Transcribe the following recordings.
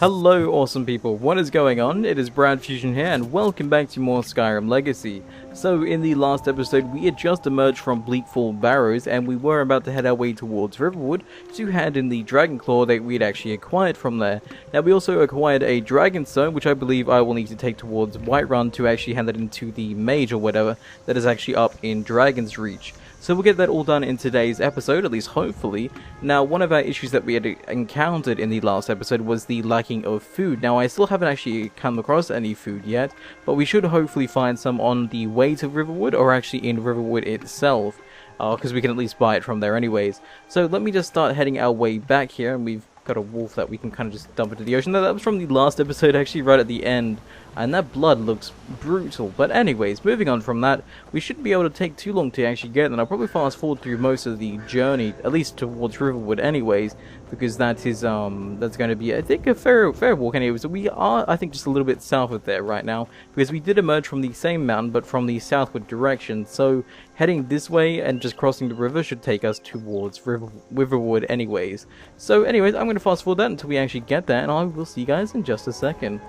Hello awesome people, what is going on? It is BradPhusion here and welcome back to more Skyrim Legacy. So in the last episode we had just emerged from Bleakfall Barrows and we were about to head our way towards Riverwood to hand in the Dragon Claw that we had actually acquired from there. Now we also acquired a Dragon Stone which I believe I will need to take towards Whiterun to actually hand it into the mage or whatever that is actually up in Dragon's Reach. So we'll get that all done in today's episode, at least hopefully. Now, one of our issues that we had encountered in the last episode was the lacking of food. Now, I still haven't actually come across any food yet, but we should hopefully find some on the way to Riverwood, or actually in Riverwood itself, because we can at least buy it from there anyways. So let me just start heading our way back here, and we've got a wolf that we can kind of just dump into the ocean. That was from the last episode, actually, right at the end. And that blood looks brutal. But anyways, moving on from that, we shouldn't be able to take too long to actually get it. And I'll probably fast forward through most of the journey, at least towards Riverwood anyways, because that is, that's going to be, I think, a fair walk anyways. So we are, I think, just a little bit south of there right now, because we did emerge from the same mountain, but from the southward direction. So heading this way and just crossing the river should take us towards Riverwood anyways. So anyways, I'm going to fast forward that until we actually get there, and I will see you guys in just a second.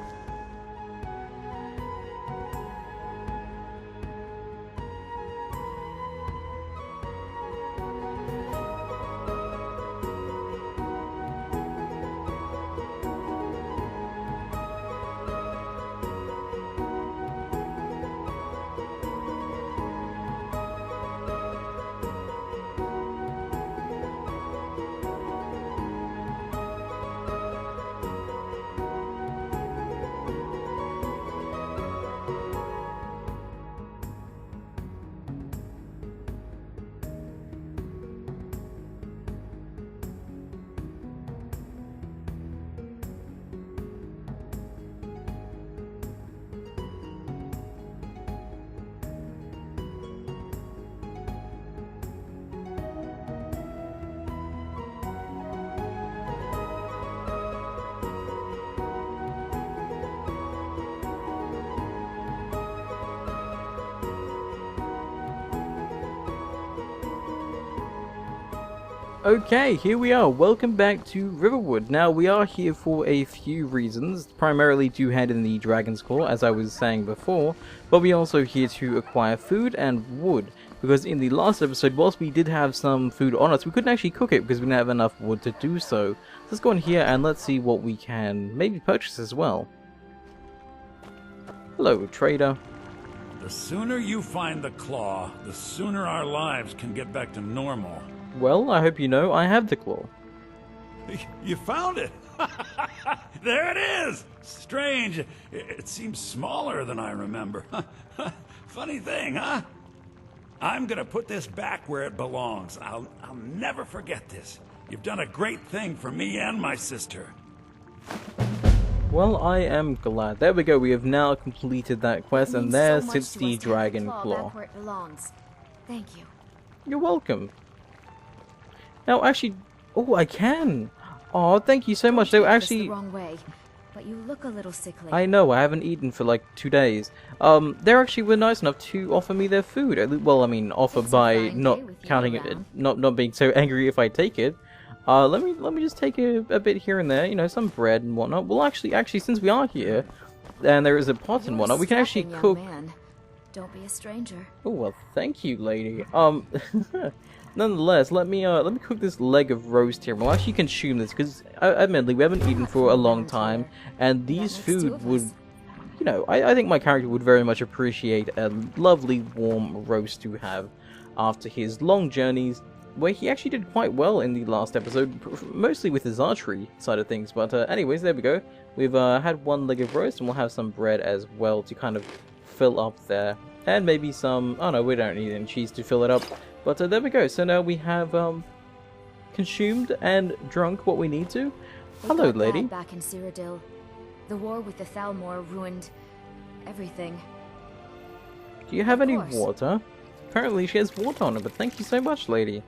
Okay, here we are. Welcome back to Riverwood. Now, we are here for a few reasons, primarily to hand in the Dragon's Claw, as I was saying before, but we're also here to acquire food and wood, because in the last episode, whilst we did have some food on us, we couldn't actually cook it because we didn't have enough wood to do so. Let's go in here and let's see what we can maybe purchase as well. Hello, trader. The sooner you find the claw, the sooner our lives can get back to normal. Well, I hope you know I have the claw. You found it! There it is! Strange. It seems smaller than I remember. Funny thing, huh? I'm gonna put this back where it belongs. I'll never forget this. You've done a great thing for me and my sister. Well, I am glad. There we go, we have now completed that quest, and there sits the Dragon Claw. Where it belongs. Thank you. You're welcome. Now, actually, oh, I can. Oh, thank you so much. They were actually the wrong way, but you look a little sickly. I know. I haven't eaten for like 2 days. They actually were nice enough to offer me their food. Well, I mean, offer by not counting it, not being so angry if I take it. Let me just take a bit here and there. You know, some bread and whatnot. Well, actually, since we are here, and there is a pot and whatnot, we can actually cook. Man. Don't be a stranger. Oh well, thank you, lady. Nonetheless, let me cook this leg of roast here. We'll actually consume this because, admittedly, we haven't eaten for a long time, and these food would, you know, I think my character would very much appreciate a lovely warm roast to have after his long journeys, where he actually did quite well in the last episode, mostly with his archery side of things. But anyways, there we go. We've had one leg of roast, and we'll have some bread as well to kind of fill up there, and maybe some. Oh no, we don't need any cheese to fill it up. But there we go. So now we have consumed and drunk what we need to. Hello, lady. Back in Cyrodiil, the war with the Thalmor ruined everything. Do you have any water? Apparently she has water on her, but thank you so much, lady.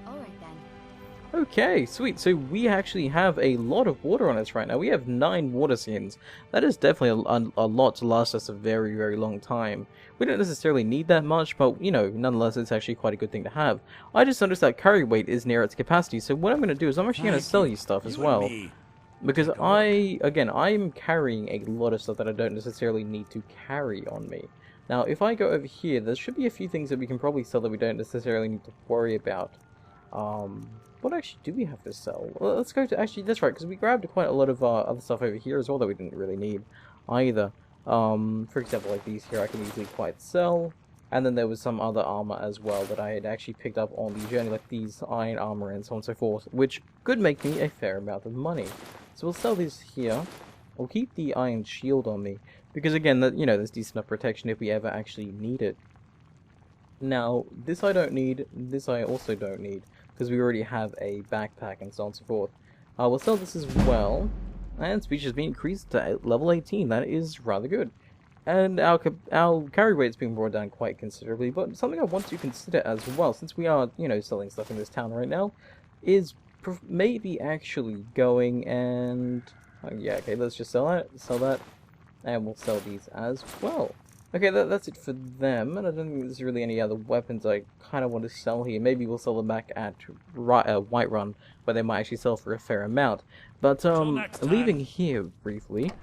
Alright then. Okay, sweet. So we actually have a lot of water on us right now. We have 9 water skins. That is definitely a lot to last us a very, very long time. We don't necessarily need that much, but, you know, nonetheless, it's actually quite a good thing to have. I just noticed that carry weight is near its capacity, so what I'm going to do is I'm actually going to sell you stuff as well. Because I'm carrying a lot of stuff that I don't necessarily need to carry on me. Now, if I go over here, there should be a few things that we can probably sell that we don't necessarily need to worry about. What actually do we have to sell? Well, let's go to, actually, that's right, because we grabbed quite a lot of other stuff over here as well that we didn't really need either. For example, like these here I can easily quite sell. And then there was some other armor as well that I had actually picked up on the journey, like these iron armor and so on and so forth, which could make me a fair amount of money. So we'll sell these here. I'll keep the iron shield on me, because again, there's decent enough protection if we ever actually need it. Now, this I don't need, this I also don't need, because we already have a backpack and so on and so forth. We'll sell this as well, and speech has been increased to level 18, that is rather good. And our carry rate's been brought down quite considerably, but something I want to consider as well, since we are, selling stuff in this town right now, is maybe actually going and... yeah, okay, let's just sell that, and we'll sell these as well. Okay, that's it for them, and I don't think there's really any other weapons I kind of want to sell here. Maybe we'll sell them back at Whiterun, where they might actually sell for a fair amount. But, leaving here briefly...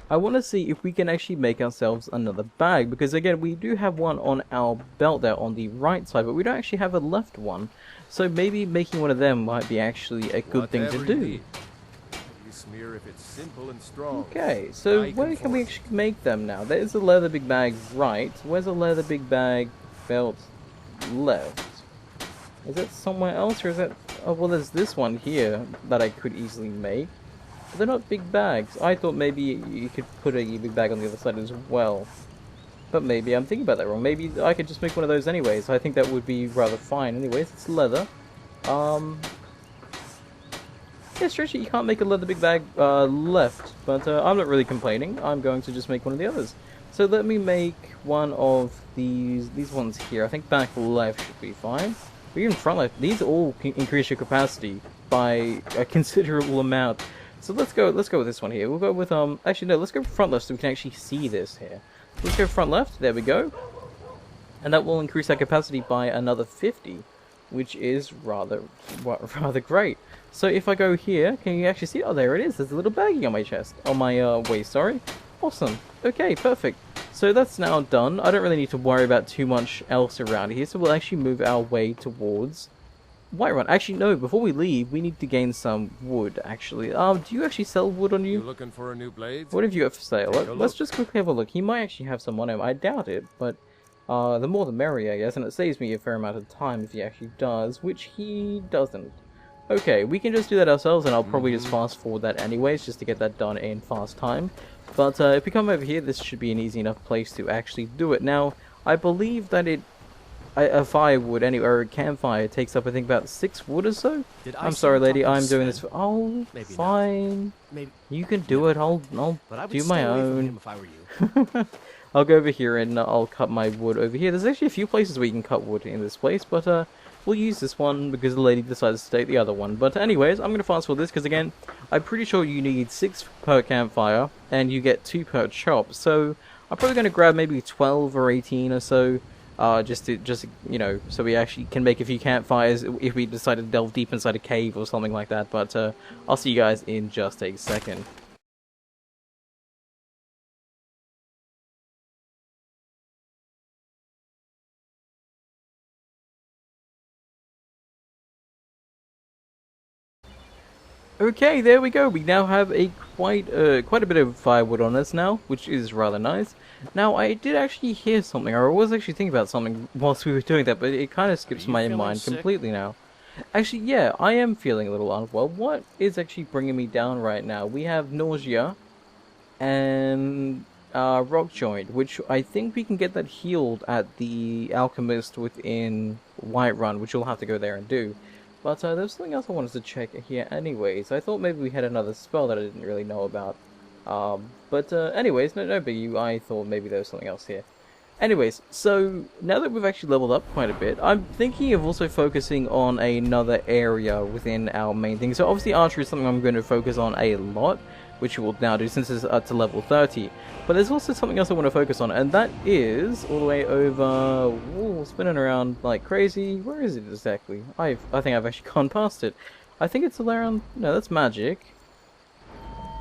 I want to see if we can actually make ourselves another bag, because again, we do have one on our belt there on the right side, but we don't actually have a left one. So maybe making one of them might be actually a good thing to do. You smear if it's simple and strong. Okay, so where can we actually make them now? There's a leather big bag right. Where's a leather big bag belt left? Is that somewhere else, or is that... oh, well, there's this one here that I could easily make. They're not big bags. I thought maybe you could put a big bag on the other side as well. But maybe I'm thinking about that wrong. Maybe I could just make one of those anyways. I think that would be rather fine anyways. It's leather. Yeah, stretchy, you can't make a leather big bag left. But I'm not really complaining. I'm going to just make one of the others. So let me make one of these ones here. I think back left should be fine. Or even front left. These all increase your capacity by a considerable amount. So let's go with this one here. We'll go with, actually no, let's go front left so we can actually see this here. Let's go front left, there we go. And that will increase our capacity by another 50, which is rather great. So if I go here, can you actually see, oh there it is, there's a little baggie on my chest, on my waist, sorry. Awesome, okay, perfect. So that's now done. I don't really need to worry about too much else around here, so we'll actually move our way towards Whiterun. Actually, no, before we leave, we need to gain some wood, actually. Do you actually sell wood on you? You looking for a new blade? What have you got for sale? Let's just quickly have a look. He might actually have some on him. I doubt it, but the more the merrier, I guess, and it saves me a fair amount of time if he actually does, which he doesn't. Okay, we can just do that ourselves, and I'll probably just fast forward that anyways, just to get that done in fast time. But if we come over here, this should be an easy enough place to actually do it. Now, I believe that a firewood, or a campfire, takes up I think about 6 wood or so. I'm sorry, lady, I'm doing this for... oh, maybe fine. Maybe you can do it. I'll do my own. If I were you. I'll go over here and I'll cut my wood over here. There's actually a few places where you can cut wood in this place, but we'll use this one because the lady decided to take the other one. But anyways, I'm gonna fast forward this because again, I'm pretty sure you need 6 per campfire and you get 2 per chop. So I'm probably gonna grab maybe 12 or 18 or so. Just so we actually can make a few campfires if we decide to delve deep inside a cave or something like that. But I'll see you guys in just a second. Okay, there we go. We now have a quite a bit of firewood on us now, which is rather nice. Now, I did actually hear something, or I was actually thinking about something whilst we were doing that, but it kind of skips my mind completely now. Actually, yeah, I am feeling a little unwell. What is actually bringing me down right now? We have nausea and rock joint, which I think we can get that healed at the alchemist within Whiterun, which we'll have to go there and do. But there's something else I wanted to check here anyways. I thought maybe we had another spell that I didn't really know about. Anyways, no biggie. I thought maybe there was something else here. Anyways, so now that we've actually leveled up quite a bit, I'm thinking of also focusing on another area within our main thing. So obviously archery is something I'm going to focus on a lot, which we'll now do since it's up to level 30. But there's also something else I want to focus on, and that is all the way over, spinning around like crazy. Where is it exactly? I think I've actually gone past it. I think it's around... No, that's magic.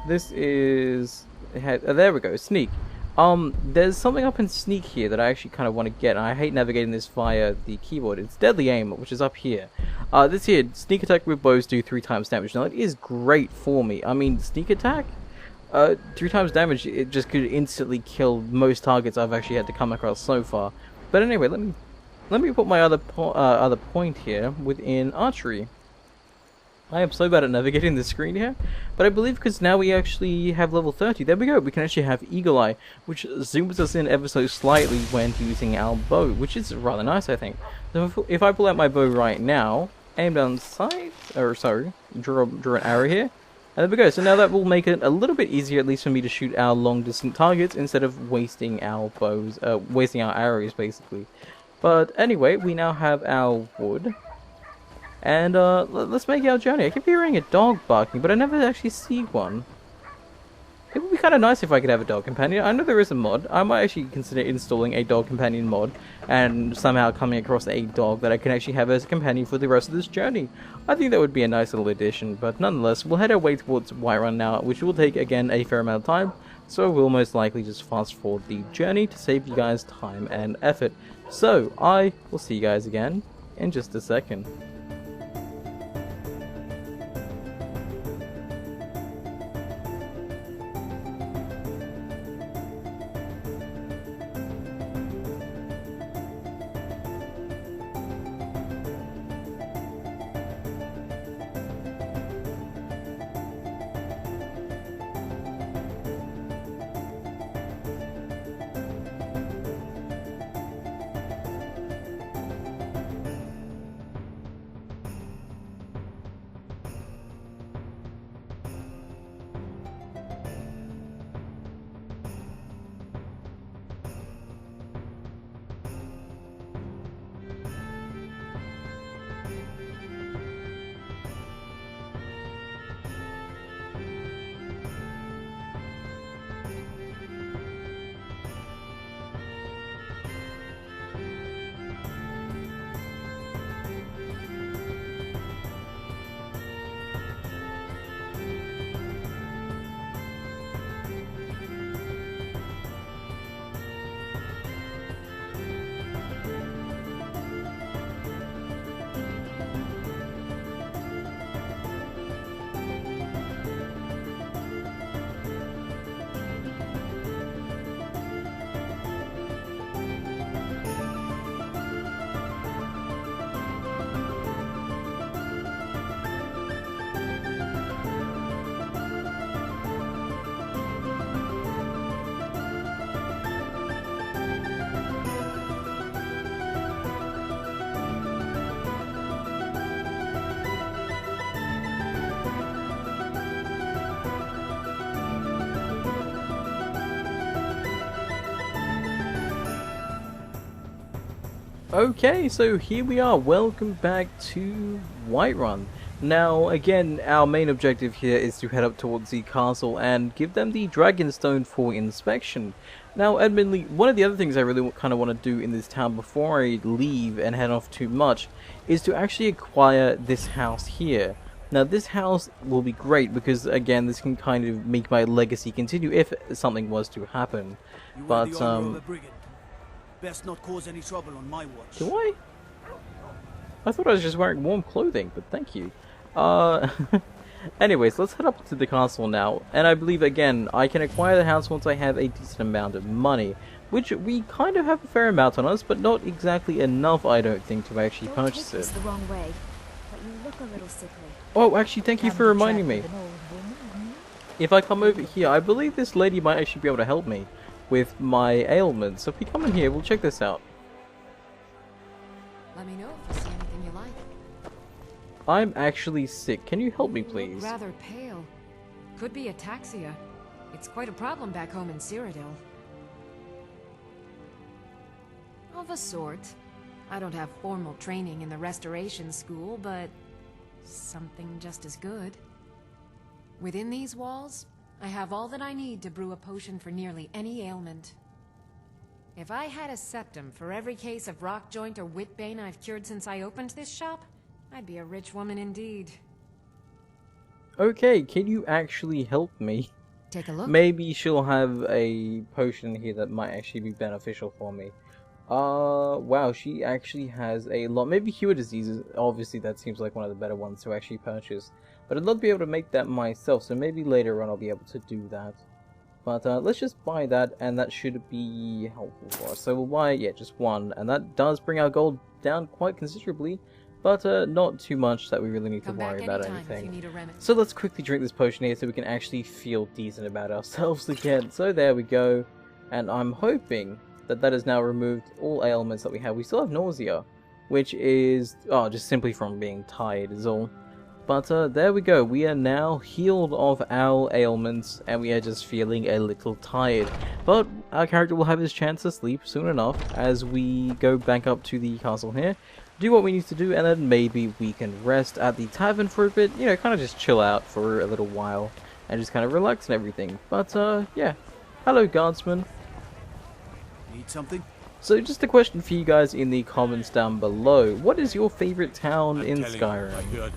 This is... there we go, sneak. There's something up in sneak here that I actually kind of want to get, and I hate navigating this via the keyboard. It's deadly aim, which is up here. This here, sneak attack with bows do 3 times damage. Now, it is great for me. I mean, sneak attack? 3 times damage, it just could instantly kill most targets I've actually had to come across so far. But anyway, let me put my other point here within archery. I am so bad at navigating the screen here, but I believe because now we actually have level 30, there we go, we can actually have Eagle Eye, which zooms us in ever so slightly when using our bow, which is rather nice, I think. So if I pull out my bow right now, aim down sight, or sorry, draw an arrow here, and there we go. So now that will make it a little bit easier, at least for me, to shoot our long-distance targets instead of wasting our bows, wasting our arrows, basically. But anyway, we now have our wood. And let's make our journey. I keep hearing a dog barking, but I never actually see one. It would be kind of nice if I could have a dog companion. I know there is a mod. I might actually consider installing a dog companion mod and somehow coming across a dog that I can actually have as a companion for the rest of this journey. I think that would be a nice little addition, but nonetheless, we'll head our way towards Whiterun now, which will take, again, a fair amount of time, so we'll most likely just fast forward the journey to save you guys time and effort. So, I will see you guys again in just a second. Okay, so here we are. Welcome back to Whiterun. Now, again, our main objective here is to head up towards the castle and give them the Dragonstone for inspection. Now, admittedly, one of the other things I really kind of want to do in this town before I leave and head off too much is to actually acquire this house here. Now, this house will be great because, again, this can kind of make my legacy continue if something was to happen. But, best not cause any trouble on my watch. Do I? I thought I was just wearing warm clothing, but thank you. Anyways, let's head up to the castle now, and I believe, again, I can acquire the house once I have a decent amount of money, which we kind of have a fair amount on us, but not exactly enough, I don't think, to actually purchase it. The wrong way, but you look a little sickly. Oh, actually, thank you for reminding me. If I come over here, I believe this lady might actually be able to help me with my ailments. So if we come in here, we'll check this out. Let me know if you see anything you like. I'm actually sick. Can you help me, You look please? rather pale. Could be ataxia. It's quite a problem back home in Cyrodiil. Of a sort. I don't have formal training in the restoration school, but something just as good. Within these walls, I have all that I need to brew a potion for nearly any ailment. If I had a septum for every case of rock joint or whitbane I've cured since I opened this shop, I'd be a rich woman indeed. Okay, can you actually help me? Take a look. Maybe she'll have a potion here that might actually be beneficial for me. Wow, she actually has a lot. Maybe cure diseases. Obviously, that seems like one of the better ones to actually purchase. But I'd love to be able to make that myself, so maybe later on I'll be able to do that. But let's just buy that, and that should be helpful for us. So we'll buy, yeah, just one, and that does bring our gold down quite considerably. But not too much that we really need to worry about anything. So let's quickly drink this potion here so we can actually feel decent about ourselves again. So there we go. And I'm hoping that that has now removed all ailments that we have. We still have nausea, which is just simply from being tired is all. But there we go. We are now healed of our ailments, and we are just feeling a little tired. But our character will have his chance to sleep soon enough as we go back up to the castle here, do what we need to do, and then maybe we can rest at the tavern for a bit. You know, kind of just chill out for a little while and just kind of relax and everything. But yeah, hello guardsman. Need something? So just a question for you guys in the comments down below. What is your favorite town in Skyrim?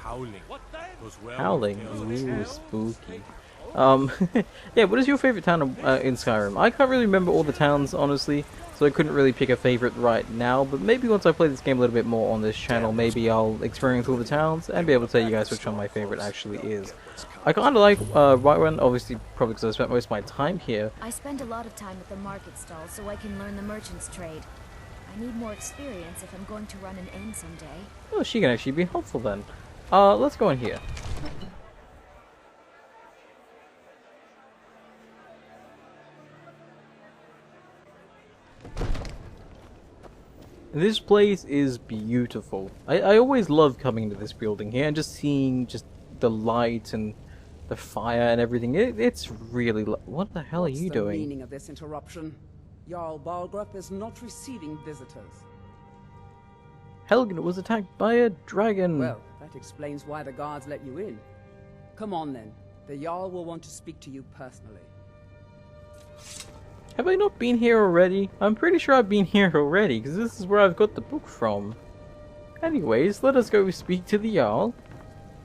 Howling. Ooh, spooky. Yeah, what is your favorite town in Skyrim? I can't really remember all the towns, honestly, so I couldn't really pick a favorite right now, but maybe once I play this game a little bit more on this channel, maybe I'll experience all the towns and be able to tell you guys which one my favorite actually is. I kind of like Whiterun, obviously, probably because I spent most of my time here. I spend a lot of time at the market stall so I can learn the merchant's trade. I need more experience if I'm going to run an inn someday. Oh, she can actually be helpful then. Let's go in here. This place is beautiful. I always love coming to this building here and just seeing just the light and the fire and everything. It's really... What the hell are you doing? What's the meaning of this interruption? Jarl Balgruuf is not receiving visitors. Helgen was attacked by a dragon. Well, that explains why the guards let you in. Come on then. The Jarl will want to speak to you personally. Have I not been here already? I'm pretty sure I've been here already, because this is where I've got the book from. Anyways, let us go speak to the Jarl.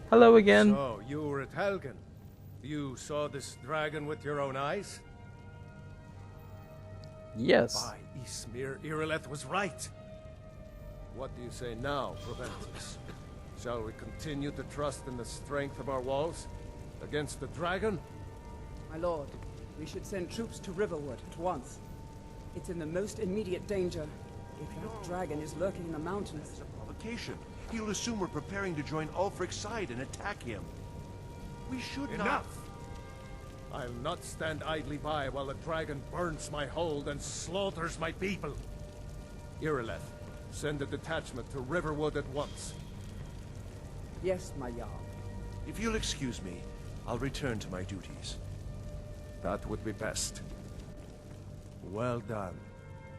Hello again. So, you were at Helgen. You saw this dragon with your own eyes? Yes. By Ysmir, Irileth was right. What do you say now, Proventus? Shall we continue to trust in the strength of our walls against the dragon? My lord, we should send troops to Riverwood at once. It's in the most immediate danger. If that dragon is lurking in the mountains... It's a provocation. He'll assume we're preparing to join Ulfric's side and attack him. We should not... Enough! I'll not stand idly by while the dragon burns my hold and slaughters my people. Irileth, send a detachment to Riverwood at once. Yes, my Jarl. If you'll excuse me, I'll return to my duties. That would be best. Well done.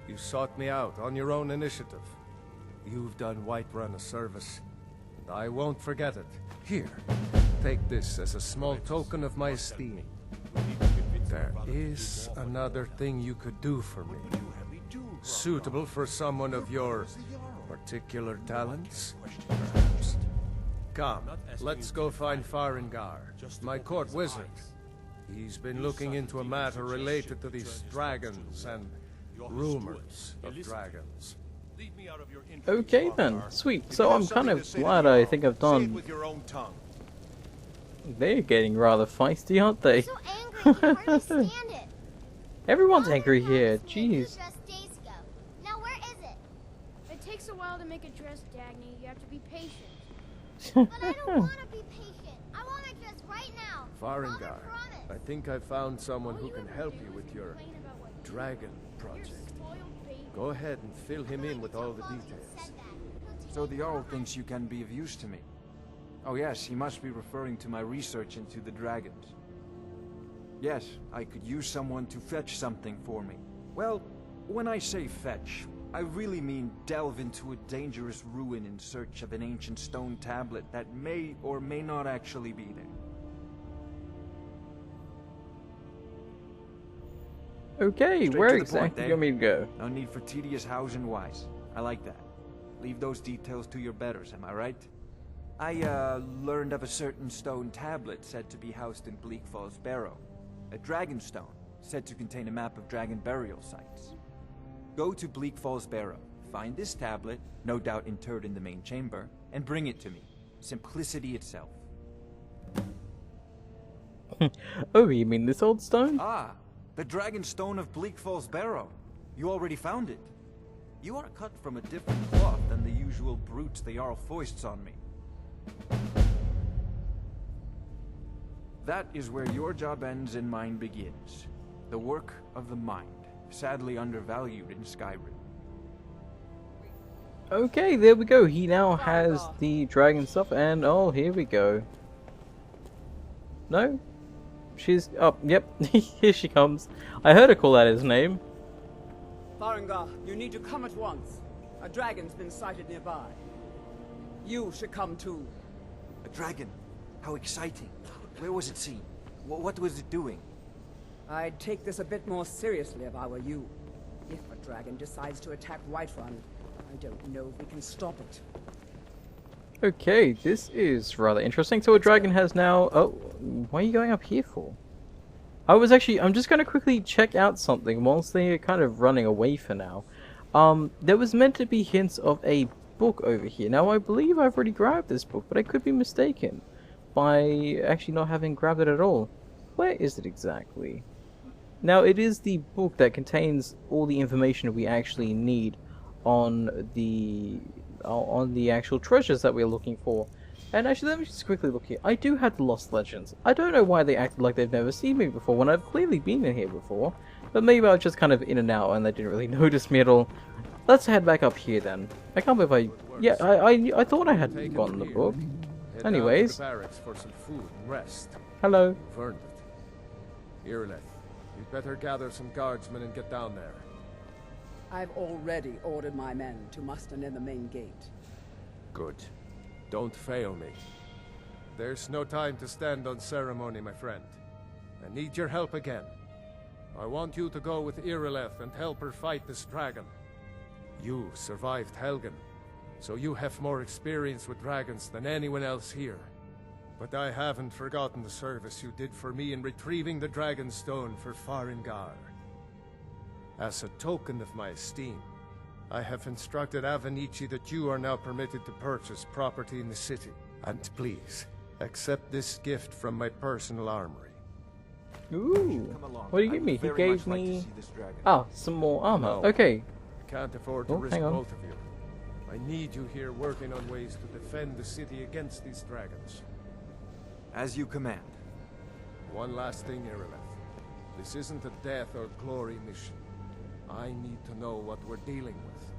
You sought me out on your own initiative. You've done Whiterun a service, and I won't forget it. Here, take this as a small token of my esteem. There is another thing you could do for me. Suitable for someone of your particular talents, perhaps. Come, let's go find Farengar, my court wizard. He's been looking into a matter related to these dragons and rumors of dragons. Okay then, sweet. So I'm kind of glad I think I've done... They're getting rather feisty, aren't they? So angry, you hardly stand it. Everyone's angry here, jeez. Just days ago. Now where is it? It takes a while to make a dress, Dagny. You have to be patient. But I don't want to be patient. I want a dress right now. Farengar, I think I found someone who can help you with your dragon project. Go ahead and fill him in with all the details. So the Jarl thinks you can be of use to me. Oh yes, he must be referring to my research into the dragons. Yes, I could use someone to fetch something for me. Well, when I say fetch, I really mean delve into a dangerous ruin in search of an ancient stone tablet that may or may not actually be there. Okay, Straight where to the exactly point, do you want me to go? No need for tedious hows and whys. I like that. Leave those details to your betters, am I right? I learned of a certain stone tablet said to be housed in Bleak Falls Barrow. A dragon stone, said to contain a map of dragon burial sites. Go to Bleak Falls Barrow, find this tablet, no doubt interred in the main chamber, and bring it to me. Simplicity itself. Oh, you mean this old stone? Ah, the dragon stone of Bleak Falls Barrow. You already found it. You are cut from a different cloth than the usual brutes the Jarl foists on me. That is where your job ends and mine begins. The work of the mind, sadly undervalued in Skyrim. Okay, there we go. He now has the dragon stuff, and oh, here we go. No? She's... oh, yep, here she comes. I heard her call out his name. Farengar, you need to come at once. A dragon's been sighted nearby. You should come too. A dragon? How exciting. Where was it seen? What was it doing? I'd take this a bit more seriously if I were you. If a dragon decides to attack Whiterun, I don't know if we can stop it. Okay, this is rather interesting. So a dragon has now... oh, why are you going up here for? I'm just going to quickly check out something whilst they're kind of running away for now. There was meant to be hints of a book over here. Now, I believe I've already grabbed this book, but I could be mistaken by actually not having grabbed it at all. Where is it exactly? Now, it is the book that contains all the information we actually need on the actual treasures that we're looking for. And actually, let me just quickly look here. I do have the Lost Legends. I don't know why they acted like they've never seen me before when I've clearly been in here before. But maybe I was just kind of in and out and they didn't really notice me at all. Let's head back up here then. I can't believe yeah, I thought I had gotten the book. Anyways. Barracks for some food and rest. Hello. You've earned it. Irileth, you'd better gather some guardsmen and get down there. I've already ordered my men to muster near the main gate. Good. Don't fail me. There's no time to stand on ceremony, my friend. I need your help again. I want you to go with Irileth and help her fight this dragon. You survived Helgen, so you have more experience with dragons than anyone else here. But I haven't forgotten the service you did for me in retrieving the dragon stone for Farengar. As a token of my esteem, I have instructed Avenici that you are now permitted to purchase property in the city. And please, accept this gift from my personal armory. Ooh, what did you give me? He gave me... oh, some more armor. No, okay. I can't afford to risk both of you. I need you here working on ways to defend the city against these dragons. As you command. One last thing, Irileth. This isn't a death or glory mission. I need to know what we're dealing with.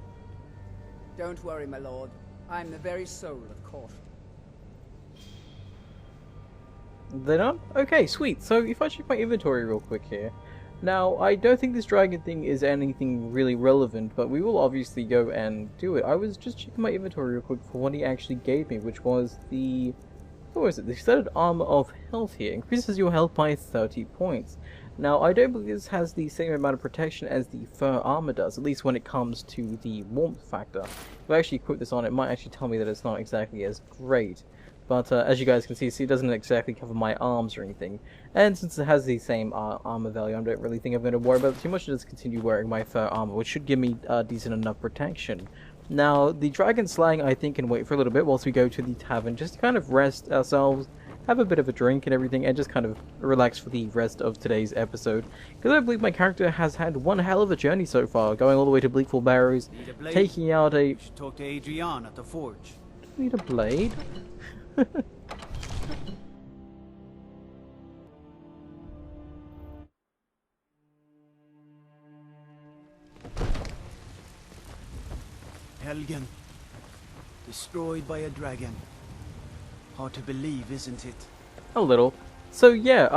Don't worry, my lord. I'm the very soul of caution. They're done? Okay, sweet. So if I check my inventory real quick here. Now, I don't think this dragon thing is anything really relevant, but we will obviously go and do it. I was just checking my inventory real quick for what he actually gave me, which was the... what was it? The studded armor of health here. Increases your health by 30 points. Now, I don't believe this has the same amount of protection as the fur armor does, at least when it comes to the warmth factor. If I actually put this on, it might actually tell me that it's not exactly as great. But as you guys can see, it doesn't exactly cover my arms or anything. And since it has the same armor value, I don't really think I'm going to worry about it too much. I'll just continue wearing my fur armor, which should give me decent enough protection. Now, the dragon slaying, I think, can wait for a little bit whilst we go to the tavern, just to kind of rest ourselves, have a bit of a drink and everything, and just kind of relax for the rest of today's episode. Because I believe my character has had one hell of a journey so far, going all the way to Bleakfall Barrows, taking out a... You should talk to Adrian at the forge. Need a blade? Helgen. Destroyed by a dragon. Hard to believe, isn't it? A little. So yeah,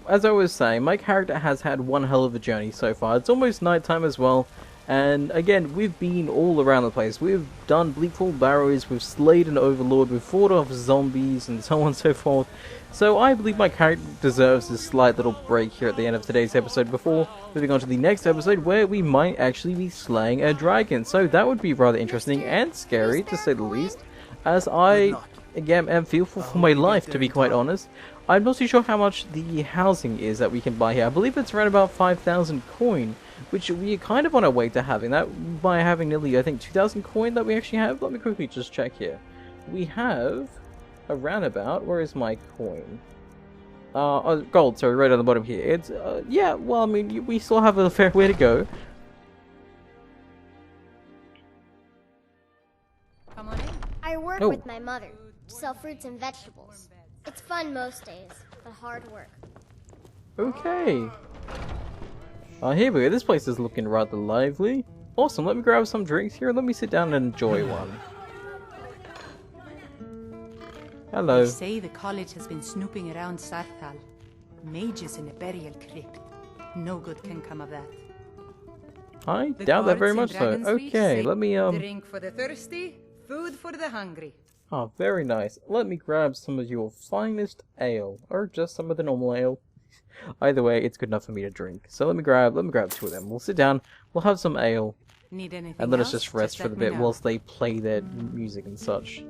as I was saying, my character has had one hell of a journey so far. It's almost nighttime as well, and again, we've been all around the place. We've done Bleakfall Barrows, we've slayed an overlord, we've fought off zombies, and so on and so forth. So I believe my character deserves this slight little break here at the end of today's episode before moving on to the next episode where we might actually be slaying a dragon. So that would be rather interesting and scary, to say the least, as I again, am fearful for my life, to be quite honest. I'm not too sure how much the housing is that we can buy here. I believe it's around about 5,000 coin, which we are kind of on our way to having. That by having nearly, I think, 2,000 coin that we actually have. Let me quickly just check here. We have around about, where is my coin? Gold, sorry, right on the bottom here. It's, yeah, well, I mean, we still have a fair way to go. Come on in. I work with my mother. Sell fruits and vegetables. It's fun most days, but hard work. Okay. Here we go. This place is looking rather lively. Awesome. Let me grab some drinks here. Let me sit down and enjoy one. Hello. They say the college has been snooping around Sarthal. Mages in a burial crypt. No good can come of that. I doubt that very much so. Okay, let me Drink for the thirsty, food for the hungry. Oh, very nice. Let me grab some of your finest ale, or just some of the normal ale. Either way, it's good enough for me to drink. So let me grab 2 of them. We'll sit down, we'll have some ale, Need anything and let us else? just rest for the bit whilst they play their music and such.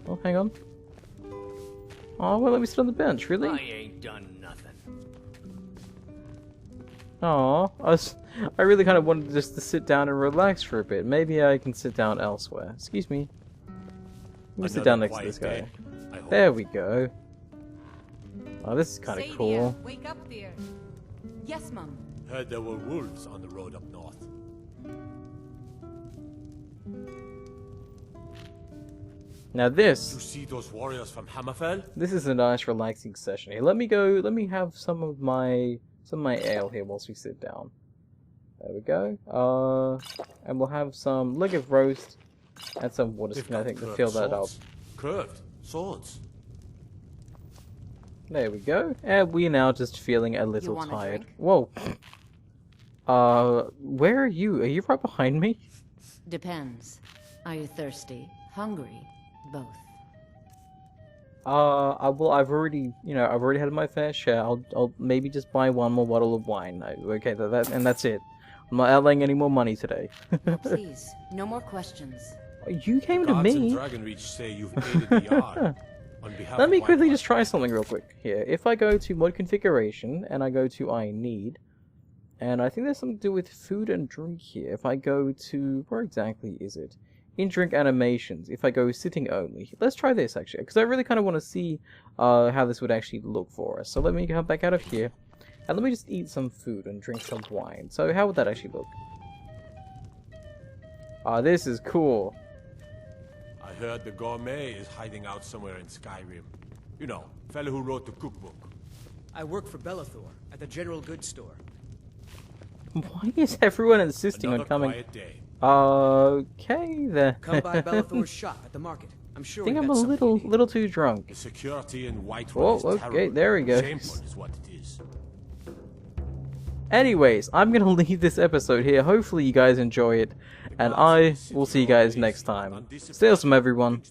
Oh, hang on. Oh, well, let me sit on the bench, really? I ain't done nothing. Aw, I really kind of wanted just to sit down and relax for a bit. Maybe I can sit down elsewhere. Excuse me. Let me sit down next to this guy. There we go. Oh, this is kind of cool. Wake up, dear. Yes, Mum. Heard there were wolves on the road up north. Now this... You see those warriors from Hammerfell? This is a nice relaxing session here. Let me have some of my ale here whilst we sit down. There we go. And we'll have some leg of roast and some water skin, I think, to fill that up. Curved swords. There we go. And we're now just feeling a little tired. Drink? Whoa. Where are you? Are you right behind me? Depends. Are you thirsty? Hungry? Both. Well, I've already had my fair share. I'll maybe just buy one more bottle of wine. Okay, and that's it. I'm not outlaying any more money today. Please, no more questions. You came to me. Dragonreach say you've aided the Jarl. On behalf Let me of quickly just try something real quick here. If I go to mod configuration and I go to I need, and I think there's something to do with food and drink here. If I go to, where exactly is it? In drink animations. If I go sitting only, let's try this actually, because I really kind of want to see how this would actually look for us. So let me come back out of here, and let me just eat some food and drink some wine. So how would that actually look? This is cool. I heard the gourmet is hiding out somewhere in Skyrim. You know, fellow who wrote the cookbook. I work for Bellathor at the general goods store. Why is everyone insisting on coming? Quiet day. Okay then. Come by Bellathor's shop at the market. I'm sure I think I'm a little too drunk. The security in Whiterun Oh, is okay, terrible. there we go. Shameful is what it is. Anyways, I'm gonna leave this episode here. Hopefully you guys enjoy it, and I will see you guys next time. Stay awesome, everyone.